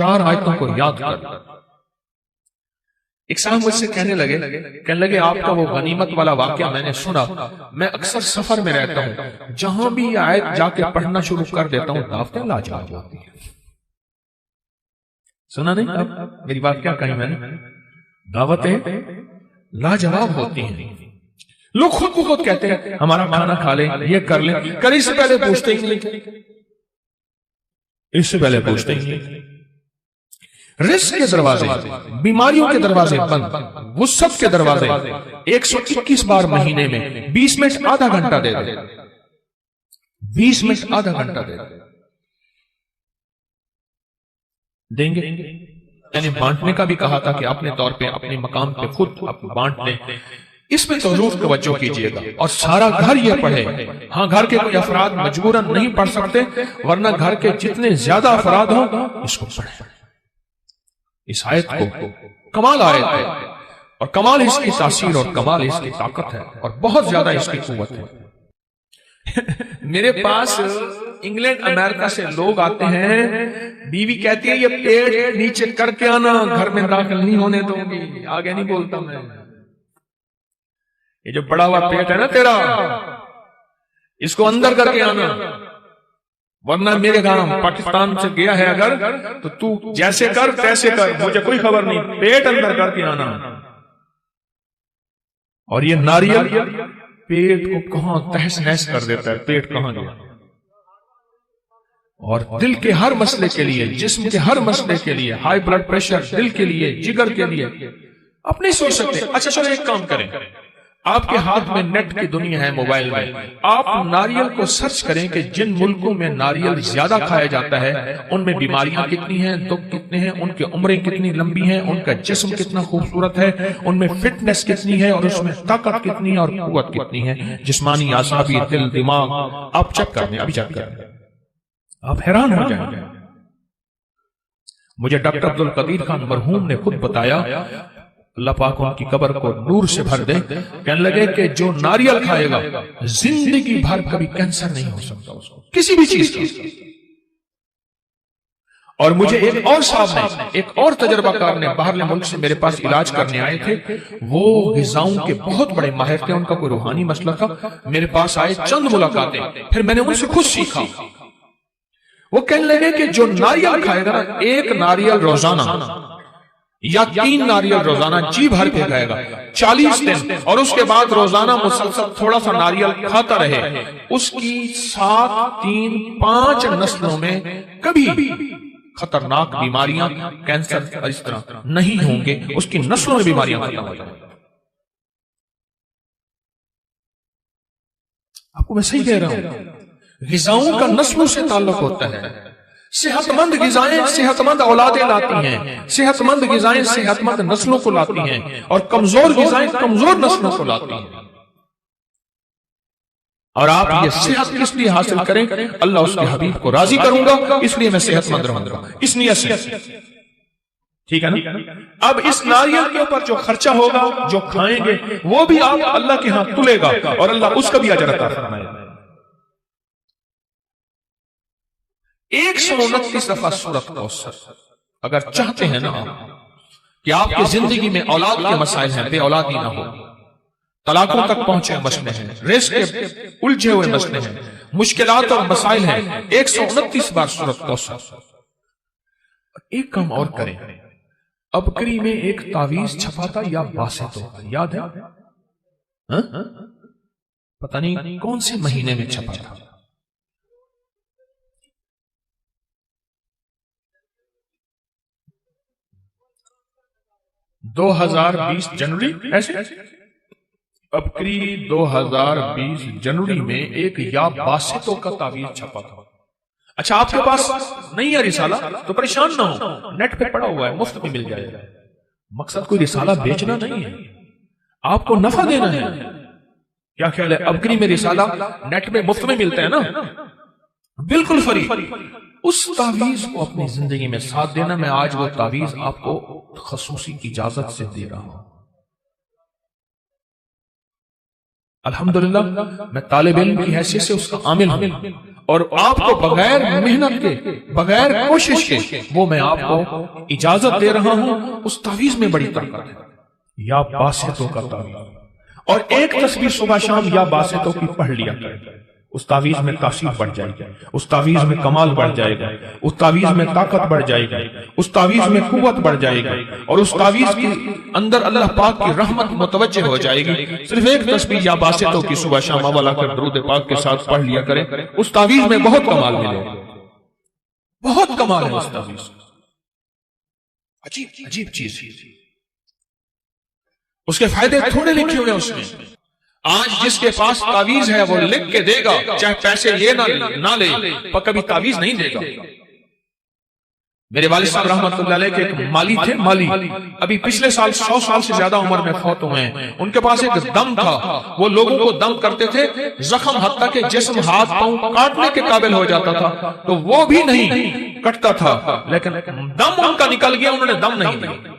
4 آیتوں کو یاد کر۔ ایک صاحب مجھ سے کہنے لگے آپ کا وہ غنیمت والا واقعہ میں نے سنا، میں اکثر سفر میں رہتا ہوں، جہاں بھی یہ آیت جا کے پڑھنا شروع کر دیتا ہوں دعوتیں لاجواب ہوتی ہیں۔ سنا نہیں اب میری بات کیا کہیں میں نے؟ دعوتیں لاجواب ہوتی ہیں۔ لوگ خود کو خود کہتے ہیں ہمارا کھانا کھا لیں، یہ کر لیں، اس سے پہلے پوچھتے ہی نہیں، اس سے پہلے پوچھتے ہی نہیں۔ رزق کے دروازے، بیماریوں کے دروازے بند، وسعت کے دروازے 121 بار مہینے میں 20 منٹ آدھا گھنٹہ دے دے، 20 منٹ آدھا گھنٹہ دے دیں گے۔ یعنی بانٹنے کا بھی کہا تھا کہ اپنے طور پہ اپنے مقام پہ خود بانٹ لیں، اس میں ضرور توجہ کیجئے گا، اور سارا گھر یہ پڑھے۔ ہاں گھر کے کوئی افراد مجبوراً نہیں پڑھ سکتے، ورنہ گھر کے جتنے زیادہ افراد ہوں اس کو پڑھیں۔ اس آیت کو کمال آیت ہے، اور کمال اس کی تاثیر اور کمال اس کی طاقت ہے، اور بہت زیادہ اس کی قوت ہے۔ میرے پاس انگلینڈ امریکہ سے لوگ آتے ہیں، بیوی کہتی ہے یہ پیٹ نیچے کر کے آنا، گھر میں داخل نہیں ہونے دوں گی، آگے نہیں بولتا میں، یہ جو بڑا ہوا پیٹ ہے نا تیرا، اس کو اندر کر کے آنا، ورنہ میرے گھر پاکستان سے گیا ہے اگر تو تو جیسے کر تیسے کر، مجھے کوئی خبر نہیں، پیٹ اندر کر کے آنا۔ اور یہ ناریل پیٹ کو کہاں تہس نہس کر دیتا ہے، پیٹ کہاں گیا۔ اور دل کے ہر مسئلے کے لیے، جسم کے ہر مسئلے کے لیے، ہائی بلڈ پریشر، دل کے لیے، جگر کے لیے، آپ نہیں سوچ سکتے۔ اچھا چلو ایک کام کریں، آپ کے ہاتھ میں نیٹ کی دنیا ہے، موبائل میں، آپ ناریل کو سرچ کریں کہ جن ملکوں میں ناریل زیادہ کھایا جاتا ہے ان میں بیماریاں کتنی ہیں، دکھ کتنے ہیں، ان کی عمریں کتنی لمبی ہیں، ان کا جسم کتنا خوبصورت ہے، ان میں فٹنس کتنی ہے، اور اس میں طاقت کتنی ہے اور قوت کتنی ہے، جسمانی، اعصابی، دل، دماغ، آپ چیک کریں، ابھی چیک کریں، آپ حیران ہو جائیں گے۔ مجھے ڈاکٹر عبدالقدیر خان مرحوم نے خود بتایا، اللہ پاک ان کی قبر کو نور سے بھر دے، کہنے لگے کہ جو ناریل کھائے گا زندگی بھر کبھی کینسر نہیں ہو سکتا اس کو، کسی بھی چیز کا۔ اور مجھے ایک اور صاحب نے، ایک اور تجربہ کار نے باہرلے ملک سے میرے پاس علاج کرنے آئے تھے، وہ غذاؤں کے بہت بڑے ماہر تھے، ان کا کوئی روحانی مسئلہ تھا، میرے پاس آئے، چند ملاقاتیں، پھر میں نے ان سے خود سیکھا۔ وہ کہنے لگے کہ جو ناریل کھائے گا نا، 1 ناریل روزانہ یا 3 ناریل روزانہ جی بھر کے کھائے گا 40 دن، اور اس کے بعد روزانہ مسلسل تھوڑا سا ناریل کھاتا رہے، اس کی 7، 3، 5 نسلوں میں کبھی خطرناک بیماریاں، کینسر اس طرح نہیں ہوں گے، اس کی نسلوں میں بیماریاں ختم ہو جائیں۔ آپ کو میں صحیح کہہ رہا ہوں، غذاؤں کا نسلوں سے تعلق ہوتا ہے۔ صحت مند غذائیں صحت مند اولادیں لاتی ہیں، صحت مند غذائیں صحت مند نسلوں کو لاتی ہیں، اور کمزور غذائیں کمزور نسلوں کو لاتی ہیں۔ اور آپ یہ صحت کس لیے حاصل کریں؟ اللہ اس کے حبیب کو راضی کروں گا، اس لیے میں صحت مند رہوں گا، اس نیت سے، ٹھیک ہے نا؟ اب اس ناریل کے اوپر جو خرچہ ہوگا، جو کھائیں گے، وہ بھی آپ اللہ کے ہاں تلے گا، اور اللہ اس کا بھی اجر عطا فرمائے گا۔ 129 دفعہ سورۃ کوثر، اگر چاہتے ہیں نا کہ آپ کی زندگی میں اولاد کے مسائل ہیں، بے اولادی نہ ہو، طلاقوں تک پہنچے مسئلے ہیں، رزق کے الجھے ہوئے مسئلے ہیں، مشکلات اور مسائل ہیں، 129 بار سورۃ کوثر۔ ایک کام اور کریں، ابکری میں ایک تعویذ چھپا تھا یا باسط ہوتا، یاد ہے؟ پتہ نہیں کون سے مہینے میں چھپا تھا، 2020 جنوری، ایسے ابکری 2020 جنوری میں ایک یا باسطوں کا تعویذ چھپا تھا۔ اچھا آپ کے پاس نہیں ہے رسالہ تو پریشان نہ ہو، نیٹ پہ پڑا ہوا ہے، مفت میں مل جائے گا۔ مقصد کوئی رسالہ بیچنا نہیں ہے، آپ کو نفع دینا ہے۔ کیا خیال ہے ابکری میں رسالہ نیٹ میں مفت میں ملتا ہے نا، بالکل فری۔ اس تعویذ کو اپنی زندگی میں ساتھ دینا۔ میں آج وہ تعویذ آپ کو خصوصی اجازت سے دے رہا ہوں۔ الحمدللہ میں طالب علم کی حیثیت سے اس کا عامل ہوں، اور آپ کو بغیر محنت کے، بغیر کوشش کے، وہ میں آپ کو اجازت دے رہا ہوں، اس تعویذ میں بڑی طاقت ہے۔ یا باستوں کا تعویذ، اور ایک تسبیح صبح شام یا باستوں کی پڑھ لیا کرے، اس تعویذ میں تاثیر بڑھ جائے گی، اس تعویذ میں کمال بڑھ جائے گا، اس تعویذ میں طاقت بڑھ جائے گی، اس تعویذ میں قوت بڑھ جائے گی، اور اس تعویذ کے اندر اللہ پاک کی رحمت متوجہ ہو جائے گی۔ صرف ایک تسبیح یا باستوں کی صبح شام اولا کر درود پاک کے ساتھ پڑھ لیا کریں، اس تعویذ میں بہت کمال ملے گا، بہت کمال ہے اس تعویذ، عجیب عجیب چیز ہے۔ اس کے فائدے تھوڑے لکھے ہوئے اس میں۔ آج جس کے پاس تعویذ ہے وہ لکھ کے دے گا، چاہے پیسے لے نہ لے، پر کبھی تعویذ نہیں دے گا۔ میرے والد صاحب رحمت اللہ علیہ کے ایک مالی تھے، مالی ابھی پچھلے سال 100 سال سے زیادہ عمر میں فوت ہوئے ہیں۔ ان کے پاس ایک دم تھا، وہ لوگوں کو دم کرتے تھے، زخم حتیٰ کہ جسم ہاتھ پاؤں کاٹنے کے قابل ہو جاتا تھا تو وہ بھی نہیں کٹتا تھا، لیکن دم ان کا نکل گیا، انہوں نے دم نہیں دیا،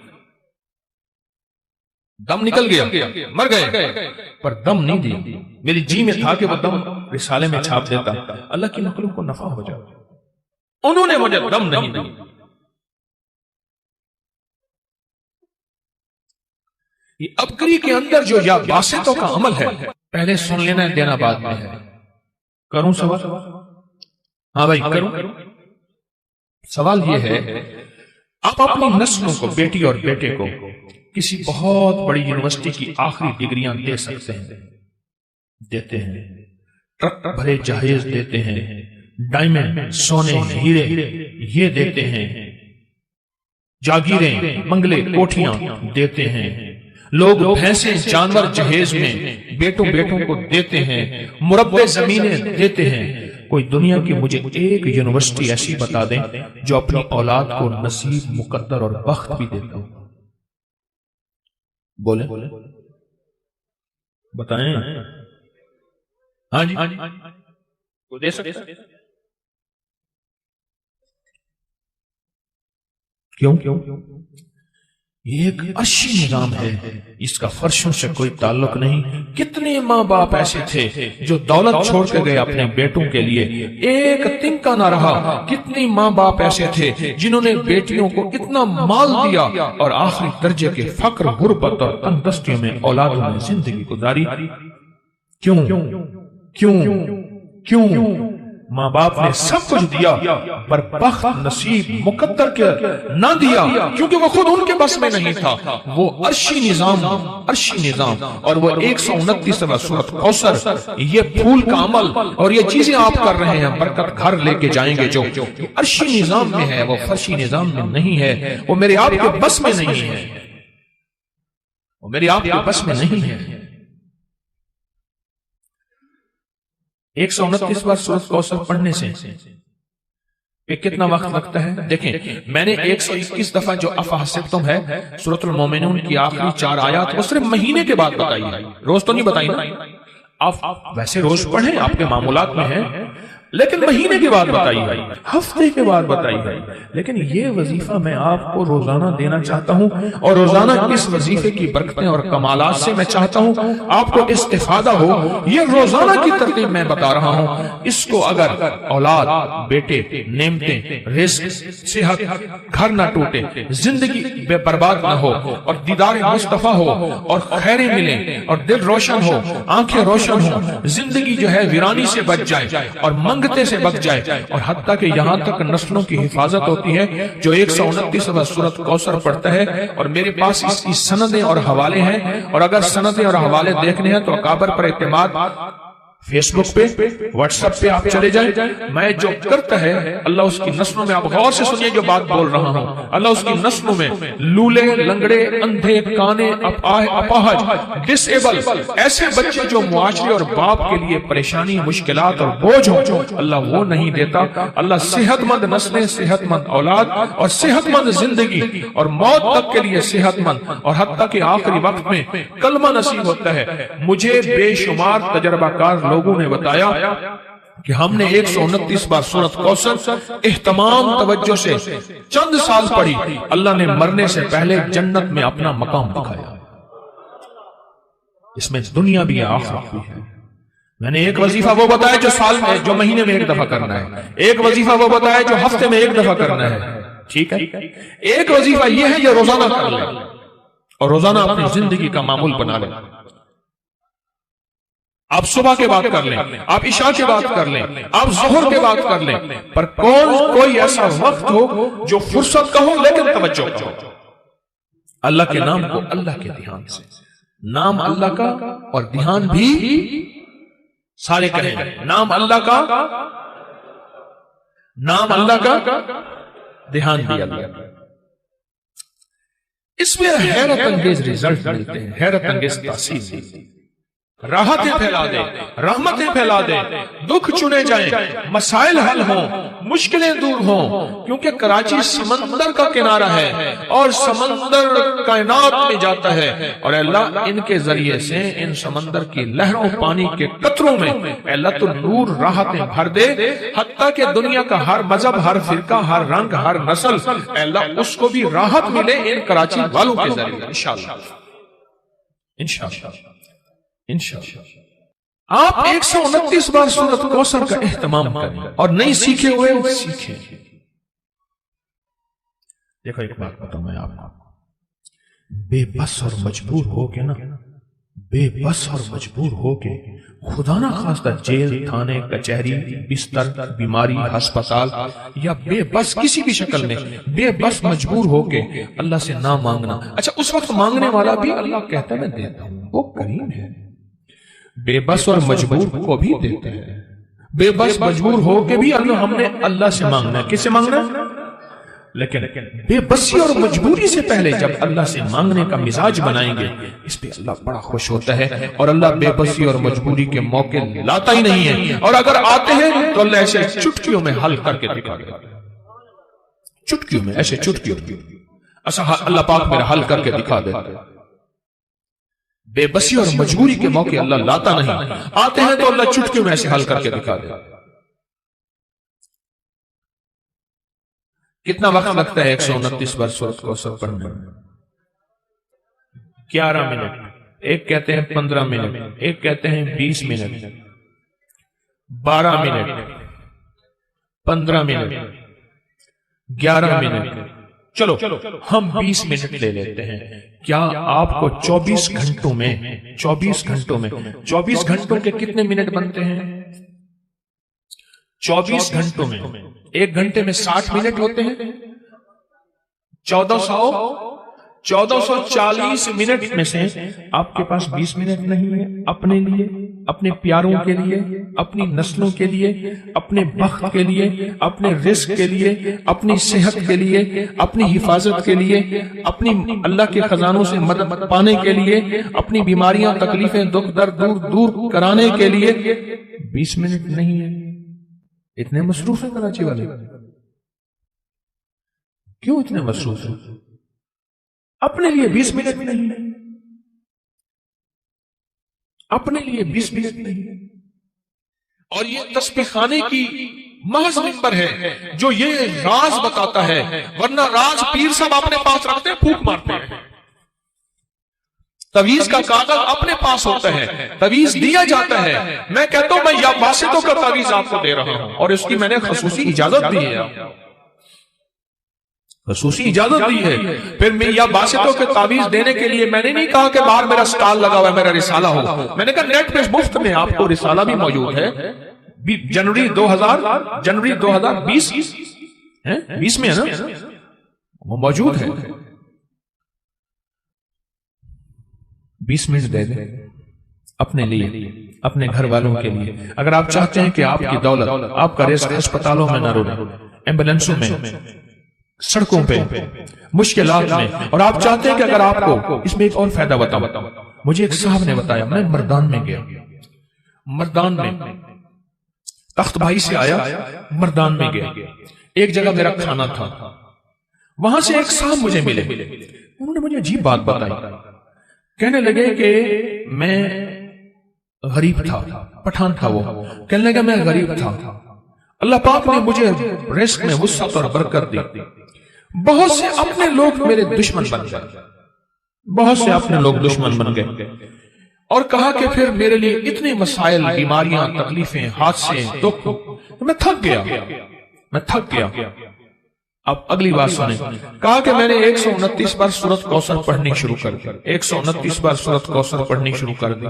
دم نکل گیا، مر گئے پر دم نہیں دیا۔ میری جی میں تھا کہ وہ دم رسالے میں چھاپ دیتا، اللہ کی مخلوق کو نفع ہو جاتا، انہوں نے مجھے دم نہیں دیا۔ یہ عبقری کے اندر جو یا باستوں کا عمل ہے، پہلے سن لینا ہے، دینا بعد میں ہے۔ کروں سوال؟ ہاں بھائی کروں۔ سوال یہ ہے، آپ اپنی نسلوں کو، بیٹی اور بیٹے کو کسی بہت بڑی یونیورسٹی کی آخری ڈگریاں دے سکتے ہیں، دیتے ہیں، ٹرک بھرے جہیز دیتے ہیں، ڈائمنڈ، سونے، ہیرے یہ دیتے ہیں، جاگیریں، بنگلے، کوٹھیاں دیتے ہیں، لوگ بھینسیں، جانور جہیز میں بیٹوں کو دیتے ہیں، مربع زمینیں دیتے ہیں۔ کوئی دنیا کی مجھے ایک یونیورسٹی ایسی بتا دیں جو اپنی اولاد کو نصیب، مقدر اور بخت بھی دیتا ہو، بولیں، بتائیں۔ ہاں جی، وہ دے سکتے؟ کیوں؟ یہ ایک عرشی نظام ہے، اس کا فرشوں سے کوئی تعلق نہیں۔ کتنے ماں باپ ایسے تھے جو دولت چھوڑ کے گئے اپنے بیٹوں کے لیے، ایک تنکا نہ رہا۔ کتنی ماں باپ ایسے تھے جنہوں نے بیٹیوں کو اتنا مال دیا اور آخری درجے کے فقر، غربت اور تنگ دستیوں میں اولادوں نے زندگی گزاری۔ کیوں؟ ماں باپ نے سب کچھ دیا پر بخت، نصیب، مقدر کے نہ دیا، کیونکہ وہ خود ان کے بس میں نہیں تھا۔ وہ عرشی نظام، اور وہ 129واں سورۃ کوثر، یہ پھول کا عمل اور یہ چیزیں آپ کر رہے ہیں، برکت گھر لے کے جائیں گے، جو عرشی نظام میں ہے، وہ فرشی نظام میں نہیں ہے، وہ میرے آپ کے بس میں نہیں ہے، وہ میرے آپ کے بس میں نہیں ہے۔ 129 بار سورۃ کوثر پڑھنے سے کتنا وقت لگتا ہے؟ دیکھیں، میں نے 121 دفعہ جو افحسبتم ہے سورۃ المومنون کی آخری 4 آیات وہ صرف مہینے کے بعد بتائی ہے، روز تو نہیں بتائی نا۔ آپ ویسے روز پڑھیں، آپ کے معمولات میں ہیں، لیکن مہینے کے بعد بتائی ہے، ہفتے کے بعد بتائی ہے۔ لیکن یہ وظیفہ میں آپ کو روزانہ دینا چاہتا ہوں، اور روزانہ اس وظیفے کی برکتیں اور کمالات سے میں چاہتا ہوں آپ کو استفادہ ہو۔ یہ روزانہ کی ترتیب میں بتا رہا ہوں، اس کو اگر اولاد، بیٹے، نعمتیں، رزق، صحت، گھر نہ ٹوٹے، زندگی بے برباد نہ ہو، اور دیدار مصطفیٰ ہو، اور خیریں ملیں، اور دل روشن ہو، آنکھیں روشن ہو، زندگی جو ہے ویرانی سے بچ جائے اور منگتے سے بچ جائے، اور حتیٰ کہ یہاں تک نسلوں کی حفاظت ہوتی ہے۔ جو 129واں سورۃ کوثر پڑھتا ہے، اور میرے پاس اس کی سندیں اور حوالے ہیں، اور اگر سندیں اور حوالے دیکھنے ہیں تو اکابر پر اعتماد فیس بک پہ، واٹس ایپ پہ آپ چلے جائیں۔ میں جو کرتا ہے اللہ اس کی نسلوں میں، آپ غور سے سنیے جو بات بول رہا ہوں، اللہ اس کی نسلوں میں لولے، لنگڑے، اندھے، کانے، اپاہج، ڈس ایبل، ایسے بچے جو معاشرے اور باپ کے لیے پریشانی، مشکلات اور بوجھ ہو، اللہ وہ نہیں دیتا۔ اللہ صحت مند نسلیں، صحت مند اولاد اور صحت مند زندگی اور موت تک کے لیے صحت مند، اور حتیٰ کہ آخری وقت میں کلمہ نصیب ہوتا ہے۔ مجھے بے شمار تجربہ کار لوگوں نے بتایا کہ ہم نے 129 بار سورۃ کوثر اہتمام توجہ سے چند سال پڑھی، اللہ نے مرنے سے پہلے جنت میں اپنا مقام دکھایا۔ اس میں دنیا بھی ہے، آخرت بھی ہے۔ میں نے ایک وظیفہ وہ بتایا جو سال میں، جو مہینے میں ایک دفعہ کرنا ہے، ایک وظیفہ وہ بتایا جو ہفتے میں ایک دفعہ کرنا ہے، ٹھیک ہے؟ ایک وظیفہ یہ ہے جو روزانہ کر لیں اور روزانہ اپنی زندگی کا معمول بنا لیں۔ آپ صبح کے بعد کر لیں، آپ عشاء کے بعد کر لیں، آپ ظہر کے بعد کر لیں، پر کوئی ایسا وقت ہو جو فرصت کا ہو لیکن توجہ کا ہو، اللہ کے نام کو اللہ کے دھیان سے، نام اللہ کا اور دھیان بھی، سارے کہیں نام اللہ کا، نام اللہ کا، دھیان بھی اللہ کا۔ اس میں حیرت انگیز ریزلٹ ملتے ہیں، حیرت انگیز تاثیر ملتی ہے۔ راحتیں پھیلا دے، رحمتیں پھیلا دے، دکھ چنے جائیں، مسائل حل ہوں، مشکلیں دور ہوں، کیونکہ کراچی سمندر کا کنارہ ہے اور سمندر کائنات میں جاتا ہے، اور اللہ ان کے ذریعے سے ان سمندر کی لہروں پانی کے قطروں میں اللہ تو نور راحتیں بھر دے، حتیٰ کہ دنیا کا ہر مذہب، ہر فرقہ، ہر رنگ، ہر نسل، اللہ اس کو بھی راحت ملے ان کراچی والوں کے ذریعے، انشاءاللہ انشاءاللہ انشاءاللہ۔ آپ 129 بار سورۃ کوثر کا اہتمام کریں اور نہیں سیکھے ہوئے سیکھیں۔ دیکھو ایک بات بتاؤں میں آپ کو، بے بس اور مجبور ہو کے نا، بے بس اور مجبور ہو کے، خدا نہ خواستہ جیل، تھانے، کچہری، بستر، بیماری، ہسپتال، یا بے بس کسی بھی شکل میں بے بس مجبور ہو کے اللہ سے نہ مانگنا۔ اچھا اس وقت مانگنے والا بھی اللہ کہتا ہے میں دیتا ہوں، وہ کریم ہے، بے بس اور مجبور کو بھی دیتے ہیں۔ بے بس مجبور ہو کے بھی ہم نے اللہ سے مانگنا ہے، کس سے مانگنا ہے؟ لیکن بے بسی اور مجبوری سے پہلے جب اللہ سے مانگنے کا مزاج بنائیں گے، اس پہ اللہ بڑا خوش ہوتا ہے، اور اللہ بے بسی اور مجبوری کے موقع لاتا ہی نہیں ہے، اور اگر آتے ہیں تو اللہ ایسے چٹکیوں میں حل کر کے دکھا دیتا ہے، چٹکیوں میں، ایسے چٹکیوں میں ایسا اللہ پاک میرا حل کر کے دکھا دیتا ہے۔ بے بسی اور مجبوری کے موقع اللہ لاتا نہیں، آتے ہیں تو اللہ چٹکیوں میں ایسے حل کر کے دکھا دیتا ہے۔ کتنا وقت لگتا ہے 129 بار سورۃ کوثر پڑھنے میں؟ 11 منٹ، ایک کہتے ہیں 15 منٹ، ایک کہتے ہیں 20 منٹ، 12 منٹ، 15 منٹ، 11 منٹ، چلو ہم 20 منٹ لے لیتے ہیں۔ کیا آپ کو 24 گھنٹوں میں 24 گھنٹوں کے کتنے منٹ بنتے ہیں؟ 24 گھنٹوں میں ایک گھنٹے میں 60 منٹ ہوتے ہیں، 1440 منٹ میں سے آپ کے پاس 20 منٹ نہیں ہے اپنے لیے، اپنے پیاروں کے لیے، اپنی نسلوں کے لیے، اپنے بخت کے لیے، اپنے رزق کے لیے، اپنی صحت کے لیے، اپنی حفاظت کے لیے، اپنی اللہ کے خزانوں سے مدد پانے کے لیے، اپنی بیماریاں، تکلیفیں، دکھ درد دور کرانے کے لیے 20 منٹ نہیں ہے۔ اتنے مصروف ہیں کراچی والے، کیوں اتنے مصروف ہیں؟ اپنے لیے 20 منٹ نہیں ہے، اپنے لیے 20 منٹ نہیں ہے۔ اور یہ تسبیح خانے کی محض ممبر ہے جو یہ راز بتاتا ہے، ورنہ راز پیر صاحب اپنے پاس رکھتے ہیں، پھونک مارتے ہیں۔ تویز کا کاغذ اپنے پاس ہوتا ہے، تویز دیا جاتا ہے، میں کہتا ہوں میں یا واسطوں کا تویز آپ کو دے رہا ہوں، اور اس کی میں نے خصوصی اجازت دی ہے، خصوصی اجازت دی ہے۔ پھر میں یا واسطوں کے تعویذ دینے کے لیے میں نے نہیں کہا کہ باہر میرا سٹال لگا ہوا ہے، میرا رسالہ ہو، میں نے کہا نیٹ پہ مفت میں آپ کو رسالہ بھی موجود ہے، جنوری 2020 20 میں ہے نا، وہ موجود ہے۔ 20 منٹ دے دیں اپنے لیے، اپنے گھر والوں کے لیے۔ اگر آپ چاہتے ہیں کہ آپ کی دولت، آپ کا رزق ہسپتالوں میں نہ رولے، ایمبولینسوں میں، سڑکوں پہ، مشکلات میں، اور آپ چاہتے ہیں کہ اگر آپ کو اس میں ایک اور فائدہ بتاؤں، مجھے ایک صاحب نے بتایا، میں مردان میں گیا، مردان میں تخت بھائی سے آیا، مردان میں گیا، ایک جگہ میرا کھانا تھا، وہاں سے ایک صاحب مجھے ملے، انہوں نے مجھے عجیب بات بتائی، کہنے لگے کہ میں غریب تھا، پٹھان تھا، وہ کہنے لگا میں غریب تھا، اللہ پاک نے مجھے رزق میں وسعت اور برکت دی، بہت سے اپنے لوگ میرے دشمن بن گئے، بہت سے اپنے لوگ دشمن بن گئے، اور کہا کہ پھر میرے لیے اتنے مسائل، بیماریاں، تکلیفیں، حادثے، دکھ، میں تھک گیا. اب اگلی بات سنیں. کہا کہ میں نے 129 بار سورۃ کوثر پڑھنی شروع کر دی. 129 بار سورۃ کوثر پڑھنی شروع کر دی.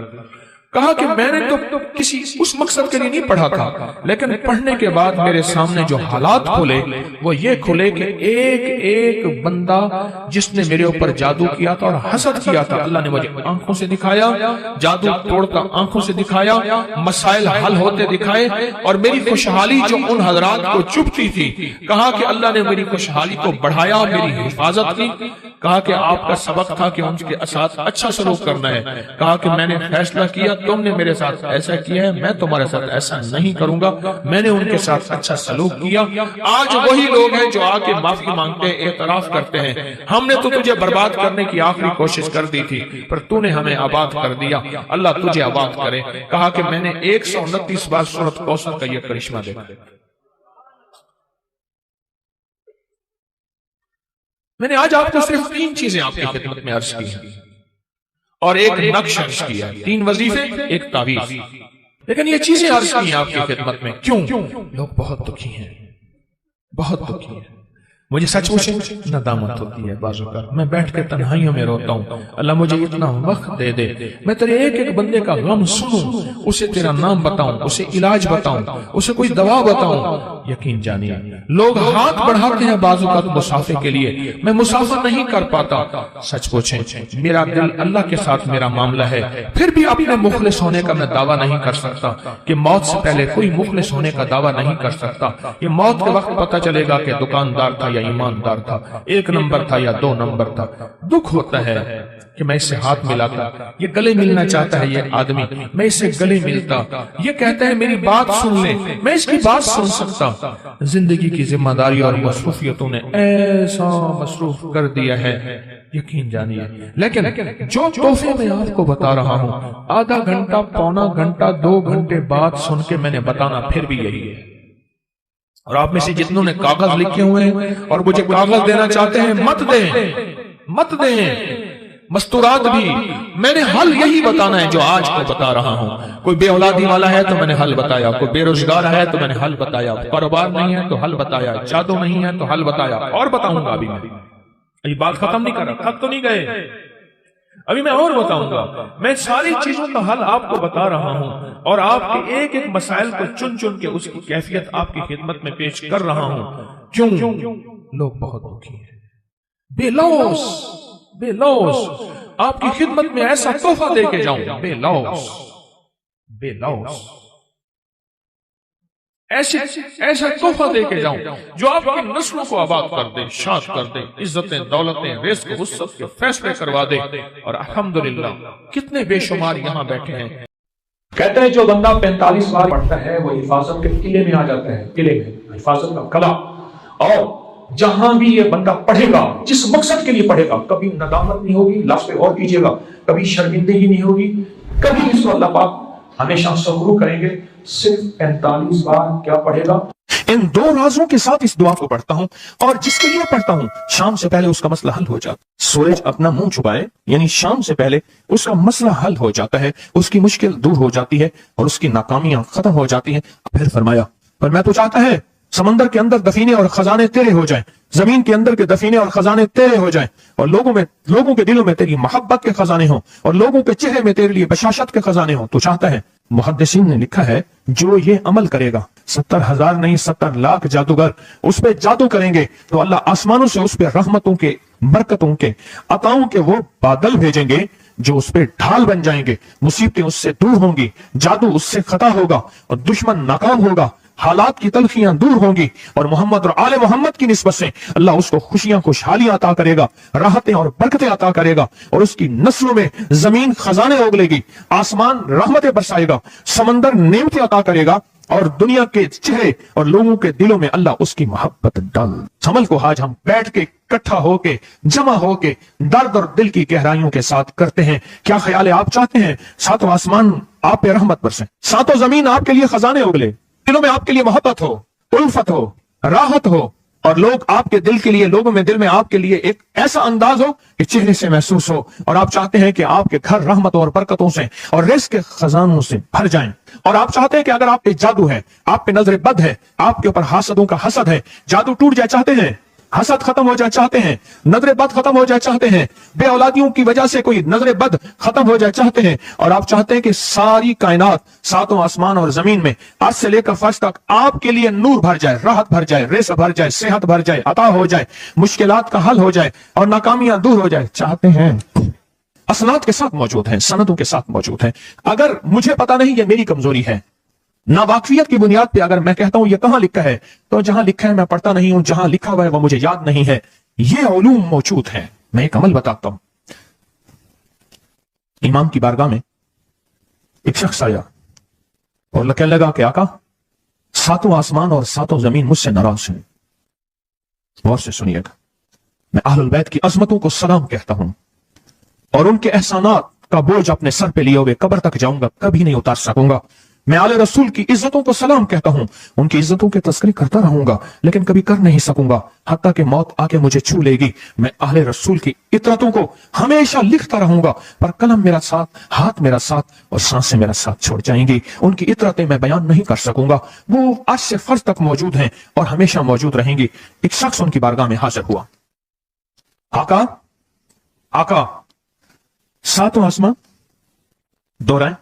کہا کہ میں نے تو کسی اس مقصد کے لیے نہیں پڑھا تھا، لیکن پڑھنے کے بعد میرے سامنے جو حالات کھلے وہ یہ کھلے کہ ایک ایک بندہ جس نے میرے اوپر جادو کیا تھا اور حسد کیا تھا، اللہ نے مجھے آنکھوں سے دکھایا، جادو توڑتا آنکھوں سے دکھایا، مسائل حل ہوتے دکھائے، اور میری خوشحالی جو ان حضرات کو چبھتی تھی، کہا کہ اللہ نے میری خوشحالی کو بڑھایا، میری حفاظت کی. کہا کہ آپ کا سبق تھا کہ ان کے ساتھ اچھا سلوک کرنا ہے. کہا کہ میں نے فیصلہ کیا تم نے میرے ساتھ ایسا کیا ہے، میں تمہارے ساتھ ایسا نہیں کروں گا. میں نے ان کے ساتھ اچھا سلوک کیا. آج وہی لوگ ہیں جو آ کے معافی مانگتے ہیں، اعتراف کرتے ہیں ہم نے تو تجھے برباد کرنے کی آخری کوشش کر دی تھی، پر تو نے ہمیں آباد کر دیا، اللہ تجھے آباد کرے. کہا کہ میں نے 129 بار سورۃ کوثر کا یہ کرشمہ دیکھا. میں نے آج آپ کو صرف 3 چیزیں آپ کی خدمت میں عرض کی ہیں اور ایک نقش عرض کیا ہے، 3 وظیفے، ایک تعویذ. لیکن یہ چیزیں عرض کی ہیں آپ کی خدمت میں کیوں؟ لوگ بہت دکھی ہیں، بہت دکھی ہیں. مجھے سچ پوچھیں ندامت ہوتی ہے بعض اوقات، میں بیٹھ کے تنہائیوں میں روتا ہوں، اللہ مجھے اتنا وقت دے دے میں تیرے ایک ایک بندے کا غم سنوں، اسے تیرا نام بتاؤں، اسے علاج بتاؤں، اسے کوئی دوا بتاؤں. یقین جانیے لوگ ہاتھ بڑھاتے ہیں بعض اوقات مسافر کے لیے، میں مسافر نہیں کر پاتا. سچ پوچھیں میرا دل اللہ کے ساتھ میرا معاملہ ہے، پھر بھی اپنے مخلص ہونے کا میں دعویٰ نہیں کر سکتا کہ موت سے پہلے کوئی مخلص ہونے کا دعویٰ نہیں کر سکتا. یہ موت کے وقت پتہ چلے گا کہ دکاندار تھا یا ایماندار تھا، 1 نمبر تھا یا 2 نمبر تھا. دکھ ہوتا ہے کہ میں اس سے ہاتھ ملاتا، یہ گلے ملنا چاہتا ہے یہ آدمی، میں اس سے گلے ملتا، یہ کہتا ہے میری بات سن لے، میں اس کی بات سن سکتا. زندگی کی ذمہ داری اور مصروفیتوں نے ایسا مصروف کر دیا ہے، یقین جانیے. لیکن جو تحفے میں آپ کو بتا رہا ہوں، آدھا گھنٹہ، پونا گھنٹہ، 2 گھنٹے بات سن کے میں نے بتانا پھر بھی یہی ہے. اور آپ میں سے جتنوں نے کاغذ لکھے ہوئے ہیں اور مجھے کاغذ دینا چاہتے ہیں، مت دیں مستورات بھی. میں نے حل یہی بتانا ہے جو آج کو بتا رہا ہوں. کوئی بے اولادی والا ہے تو میں نے حل بتایا، کوئی بے روزگار ہے تو میں نے حل بتایا، کاروبار نہیں ہے تو حل بتایا، جادو نہیں ہے تو حل بتایا، اور بتاؤں گا. ابھی میں یہ بات ختم نہیں کر رہا، تھک تو نہیں گئے، ابھی میں اور بتاؤں گا. میں ساری چیزوں کا حل آپ کو بتا رہا ہوں اور آپ کے ایک ایک مسائل کو چن چن کے اس کی کیفیت آپ کی خدمت میں پیش کر رہا ہوں. کیوں؟ لوگ بہت دکھی ہیں، بے لوث. آپ کی خدمت میں ایسا تحفہ دے کے جاؤں، بے لوث ایسا تحفہ دے کے جاؤں جو آپ کی نسلوں کو آباد کر دے، شاد کر دے، عزتیں، دولتیں، رزق، وسعت کے فیصلے کروا دے. اور الحمدللہ کتنے بے شمار یہاں بیٹھے ہیں. کہتے ہیں جو بندہ 45 بار پڑھتا ہے وہ حفاظت کے قلعے میں آ جاتا ہے، قلعے میں حفاظت کا قلعہ. اور جہاں بھی یہ بندہ پڑھے گا، جس مقصد کے لیے پڑھے گا، کبھی ندامت نہیں ہوگی، لفظ پہ اور کیجئے گا، کبھی شرمندگی نہیں ہوگی، کبھی اس کو اللہ پاک ہمیشہ سبرو کریں گے. صرف 45 بار کیا پڑھے گا؟ ان 2 رازوں کے ساتھ اس دعا کو پڑھتا ہوں، اور جس کے لیے پڑھتا ہوں شام سے پہلے اس کا مسئلہ حل ہو جاتا. سورج اپنا منہ چھپائے یعنی شام سے پہلے اس کا مسئلہ حل ہو جاتا ہے، اس کی مشکل دور ہو جاتی ہے اور اس کی ناکامیاں ختم ہو جاتی ہیں. پھر فرمایا پر میں تو چاہتا ہے سمندر کے اندر دفینے اور خزانے تیرے ہو جائیں، زمین کے اندر کے دفینے اور خزانے تیرے ہو جائیں، اور لوگوں کے دلوں میں تیری محبت کے خزانے ہوں، اور لوگوں کے چہرے میں تیرے لیے بشاشت کے خزانے ہوں. تو چاہتا ہے. محدثین نے لکھا ہے جو یہ عمل کرے گا 70,000 نہیں 70 لاکھ جادوگر اس پہ جادو کریں گے تو اللہ آسمانوں سے اس پہ رحمتوں کے، برکتوں کے، عطاؤں کے وہ بادل بھیجیں گے جو اس پہ ڈھال بن جائیں گے. مصیبتیں اس سے دور ہوں گی، جادو اس سے خطا ہوگا اور دشمن ناکام ہوگا، حالات کی تلخیاں دور ہوں گی، اور محمد اور آل محمد کی نسبت سے اللہ اس کو خوشیاں، خوشحالیاں عطا کرے گا، راحتیں اور برکتیں عطا کرے گا، اور اس کی نسلوں میں زمین خزانے اگلے گی، آسمان رحمتیں برسائے گا، سمندر نعمتیں عطا کرے گا، اور دنیا کے چہرے اور لوگوں کے دلوں میں اللہ اس کی محبت ڈال. عمل کو آج ہم بیٹھ کے اکٹھا ہو کے، جمع ہو کے، درد اور دل کی گہرائیوں کے ساتھ کرتے ہیں. کیا خیال ہے؟ آپ چاہتے ہیں 7 آسمان آپ پہ رحمت برسیں، 7 زمین آپ کے لیے خزانے اگلے، دلوں میں آپ کے لیے محبت ہو، الفت ہو، راحت ہو، اور لوگ آپ کے دل کے لیے، لوگوں میں دل میں آپ کے لیے ایک ایسا انداز ہو کہ چہرے سے محسوس ہو، اور آپ چاہتے ہیں کہ آپ کے گھر رحمتوں اور برکتوں سے اور رزق کے خزانوں سے بھر جائیں، اور آپ چاہتے ہیں کہ اگر آپ پہ جادو ہے، آپ پہ نظر بد ہے، آپ کے اوپر حاسدوں کا حسد ہے، جادو ٹوٹ جائے چاہتے ہیں، حسد ختم ہو جائے چاہتے ہیں، نظر بد ختم ہو جائے چاہتے ہیں، بے اولادیوں کی وجہ سے کوئی نظر بد ختم ہو جائے چاہتے ہیں، اور آپ چاہتے ہیں کہ ساری کائنات، ساتوں آسمان اور زمین میں آج سے لے کر فرش تک آپ کے لیے نور بھر جائے، راحت بھر جائے، رزق بھر جائے، صحت بھر جائے، عطا ہو جائے، مشکلات کا حل ہو جائے اور ناکامیاں دور ہو جائے چاہتے ہیں، اسناد کے ساتھ موجود ہیں، سندوں کے ساتھ موجود ہیں۔ اگر مجھے پتا نہیں، یہ میری کمزوری ہے، ناواقفیت کی بنیاد پہ اگر میں کہتا ہوں یہ کہاں لکھا ہے، تو جہاں لکھا ہے میں پڑھتا نہیں ہوں، جہاں لکھا ہوا ہے وہ مجھے یاد نہیں ہے، یہ علوم موجود ہیں۔ میں ایک عمل بتاتا ہوں۔ امام کی بارگاہ میں ایک شخص آیا اور کہنے لگا کہ آقا، ساتوں آسمان اور ساتوں زمین مجھ سے ناراض ہیں۔ غور سے سنیے گا، میں اہل البیت کی عظمتوں کو سلام کہتا ہوں، اور ان کے احسانات کا بوجھ اپنے سر پہ لیے ہوئے قبر تک جاؤں گا، کبھی نہیں اتار سکوں گا۔ میں آل رسول کی عزتوں کو سلام کہتا ہوں، ان کی عزتوں کے تذکرے کرتا رہوں گا، لیکن کبھی کر نہیں سکوں گا، حتیٰ کہ موت آ کے مجھے چھو لے گی۔ میں اہل رسول کی عطرتوں کو ہمیشہ لکھتا رہوں گا، پر قلم میرا ساتھ، ہاتھ میرا ساتھ اور سانسیں میرا ساتھ چھوڑ جائیں گی۔ ان کی عطرتیں میں بیان نہیں کر سکوں گا، وہ آج سے فرض تک موجود ہیں اور ہمیشہ موجود رہیں گی۔ ایک شخص ان کی بارگاہ میں حاضر ہوا، آقا، آقا، ساتوں آسمان دورائیں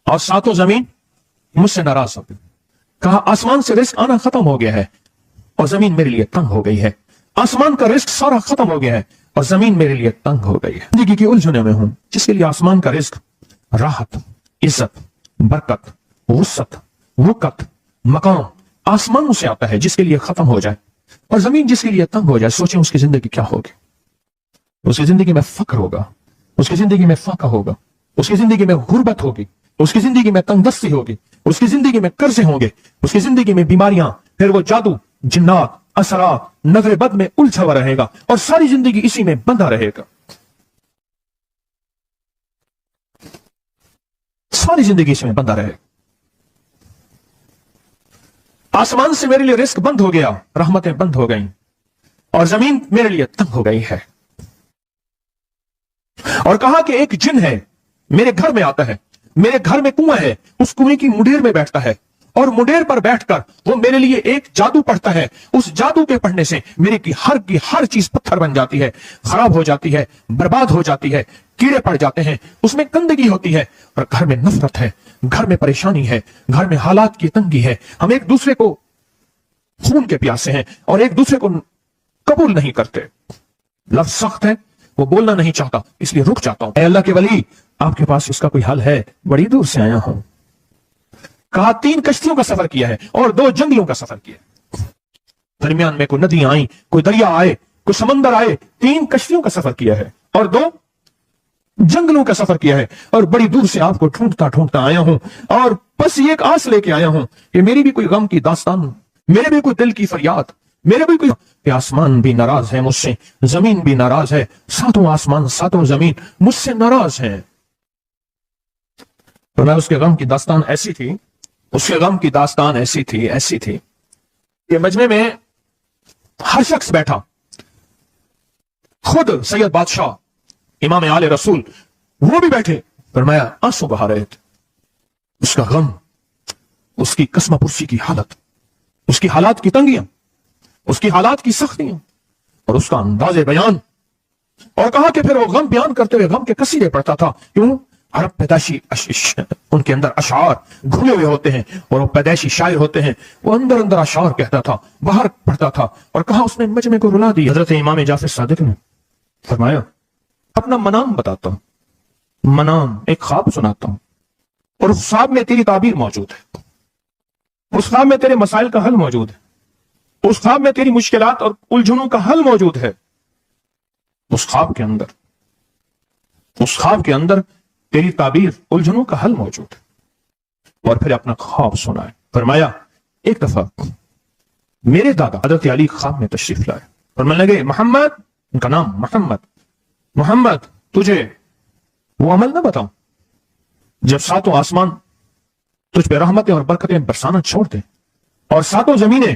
اور ساتوں زمین مجھ سے ناراض ہو گئی۔ کہا آسمان سے رزق آنا ختم ہو گیا ہے اور زمین میرے لیے تنگ ہو گئی ہے، آسمان کا رزق سارا ختم ہو گیا ہے اور زمین میرے لیے تنگ ہو گئی ہے۔ زندگی کی الجھنوں میں ہوں، جس کے لیے آسمان کا رزق، راحت، عزت، برکت، وسعت، وقت، مقام آسمانوں سے آتا ہے، جس کے لیے ختم ہو جائے، اور زمین جس کے لیے تنگ ہو جائے، سوچیں اس کی زندگی کیا ہوگی۔ اس کی زندگی میں فقر ہوگا، اس کی زندگی میں فاقہ ہوگا، اس کی زندگی میں غربت ہوگی، اس کی زندگی میں تنگ دستی ہوگی، اس کی زندگی میں قرضے ہوں گے، اس کی زندگی میں بیماریاں، پھر وہ جادو، جنات، اثرات، نظر بد میں الجھا ہوا رہے گا اور ساری زندگی اسی میں بندھا رہے گا، ساری زندگی اس میں بندھا رہے گا۔ آسمان سے میرے لیے رزق بند ہو گیا، رحمتیں بند ہو گئیں، اور زمین میرے لیے تنگ ہو گئی ہے۔ اور کہا کہ ایک جن ہے، میرے گھر میں آتا ہے، میرے گھر میں کنواں ہے، اس کنویں کی مڈیر میں بیٹھتا ہے، اور مڈیر پر بیٹھ کر وہ میرے لیے ایک جادو پڑھتا ہے، اس جادو کے پڑھنے سے میرے کی ہر چیز پتھر بن جاتی ہے، خراب ہو جاتی ہے، برباد ہو جاتی ہے، کیڑے پڑ جاتے ہیں، اس میں گندگی ہوتی ہے، اور گھر میں نفرت ہے، گھر میں پریشانی ہے، گھر میں حالات کی تنگی ہے، ہم ایک دوسرے کو خون کے پیاسے ہیں اور ایک دوسرے کو قبول نہیں کرتے۔ لفظ سخت ہے، وہ بولنا نہیں چاہتا، اس لیے رک جاتا ہوں۔ اے اللہ کے ولی، آپ کے پاس اس کا کوئی حل ہے؟ بڑی دور سے آیا ہوں۔ کہا 3 کشتیوں کا سفر کیا ہے اور 2 جنگلوں کا سفر کیا ہے، درمیان میں کوئی ندیاں آئیں، کوئی دریا آئے، کوئی سمندر آئے، 3 کشتیوں کا سفر کیا ہے اور 2 جنگلوں کا سفر کیا ہے، اور بڑی دور سے آپ کو ڈھونڈتا ڈھونڈتا آیا ہوں، اور بس یہ ایک آس لے کے آیا ہوں کہ میری بھی کوئی غم کی داستان، میرے بھی کوئی دل کی فریاد، میرے بھی کوئی کہ آسمان بھی ناراض ہے مجھ سے، زمین بھی ناراض ہے، ساتوں آسمان ساتوں زمین مجھ سے ناراض ہیں۔ تو میں اس کے غم کی داستان ایسی تھی، اس کے غم کی داستان ایسی تھی کہ مجمع میں ہر شخص بیٹھا، خود سید بادشاہ امام آل رسول وہ بھی بیٹھے، فرمایا آنسو بہا رہے تھے، اس کا غم، اس کی قسمہ پرسی کی حالت، اس کی حالات کی تنگیاں، اس کی حالات کی سختیاں اور اس کا انداز بیان، اور کہا کہ پھر وہ غم بیان کرتے ہوئے غم کے قصیدے پڑھتا تھا۔ کیوں؟ عرب پیدائشی ان کے اندر اشعار گھلے ہوئے ہوتے ہیں اور وہ پیدائشی شاعر ہوتے ہیں، وہ اندر اندر اشعار کہتا تھا، باہر پڑھتا تھا، اور کہا اس نے مجمع کو رلا دی۔ حضرت امام جعفر صادق نے فرمایا اپنا منام بتاتا ہوں، منام ایک خواب سناتا ہوں، اور اس خواب میں تیری تعبیر موجود ہے، اس خواب میں تیرے مسائل کا حل موجود ہے، اس خواب میں تیری مشکلات اور الجھنوں کا حل موجود ہے، اس خواب کے اندر تیری تعبیر، الجھنوں کا حل موجود ہے۔ اور پھر اپنا خواب سنائے۔ فرمایا ایک دفعہ میرے دادا حضرت علی خواب میں تشریف لائے، فرمانے لگے محمد، ان کا نام محمد، تجھے وہ عمل نہ بتاؤں جب ساتوں آسمان تجھ پہ رحمتیں اور برکتیں برسانا چھوڑ دیں، اور ساتوں زمینیں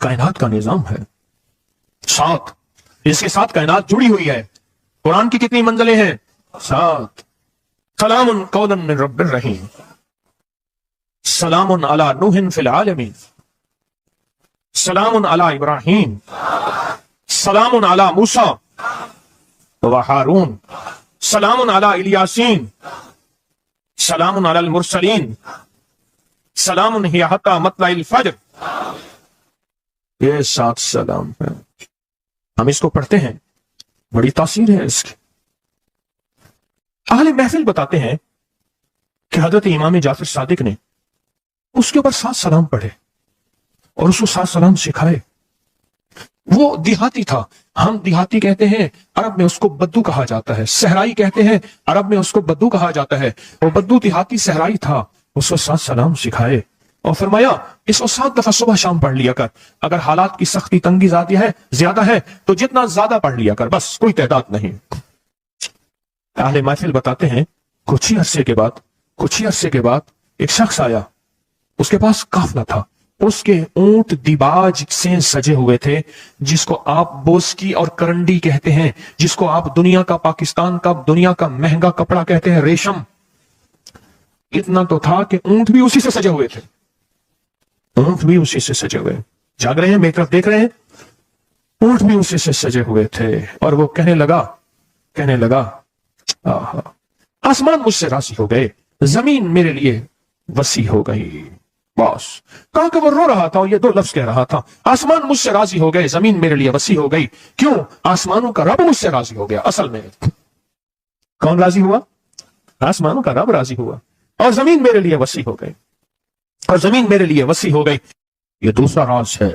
کائنات کا نظام ہے، 7 اس کے ساتھ کائنات جڑی ہوئی ہے۔ قرآن کی کتنی منزلیں ہیں؟ 7۔ سلام قولا من رب الرحیم، سلام علی نوح فی العالمین، سلام علی ابراہیم، سلام علی موسیٰ و ہارون، سلام علی الیاسین، سلام علی المرسلین، سلام ہی حتی مطلع الفجر۔ یہ 7 سلام ہیں، ہم اس کو پڑھتے ہیں، بڑی تاثیر ہے اس کی۔ اہل محفل بتاتے ہیں کہ حضرت امام جعفر صادق نے اس کے اوپر 7 سلام پڑھے اور اس کو 7 سلام سکھائے۔ وہ دیہاتی تھا، ہم دیہاتی کہتے ہیں، عرب میں اس کو بدو کہا جاتا ہے، صحرائی کہتے ہیں، عرب میں اس کو بدو کہا جاتا ہے۔ وہ بدو دیہاتی صحرائی تھا، اس کو 7 سلام سکھائے اور فرمایا اس کو 7 دفعہ صبح شام پڑھ لیا کر، اگر حالات کی سختی تنگی زیادہ ہے تو جتنا زیادہ پڑھ لیا کر، بس کوئی تعداد نہیں۔ اہل محفل بتاتے ہیں کچھ ہی عرصے کے بعد ایک شخص آیا، اس کے پاس قافلہ تھا، اس کے اونٹ دیباج سے سجے ہوئے تھے، جس کو آپ بوسکی اور کرنڈی کہتے ہیں، جس کو آپ پاکستان کا دنیا کا مہنگا کپڑا کہتے ہیں، ریشم۔ اتنا تو تھا کہ اونٹ بھی اسی سے سجے ہوئے تھے، اونٹ بھی اسی سے سجے ہوئے، جاگ رہے ہیں میری طرف دیکھ رہے ہیں، اونٹ بھی اسی سے سجے ہوئے تھے۔ اور وہ کہنے لگا آسمان مجھ سے راضی ہو گئے، زمین میرے لیے وسیع ہو گئی۔ بس کہاں کہ وہ رو رہا تھا اور یہ 2 لفظ کہہ رہا تھا، آسمان مجھ سے راضی ہو گئے، زمین میرے لیے وسیع ہو گئی۔ کیوں؟ آسمانوں کا رب مجھ سے راضی ہو گیا۔ اصل میں کون راضی ہوا؟ آسمانوں کا رب راضی ہوا، اور زمین میرے لیے وسیع ہو گئی، یہ دوسرا راز ہے۔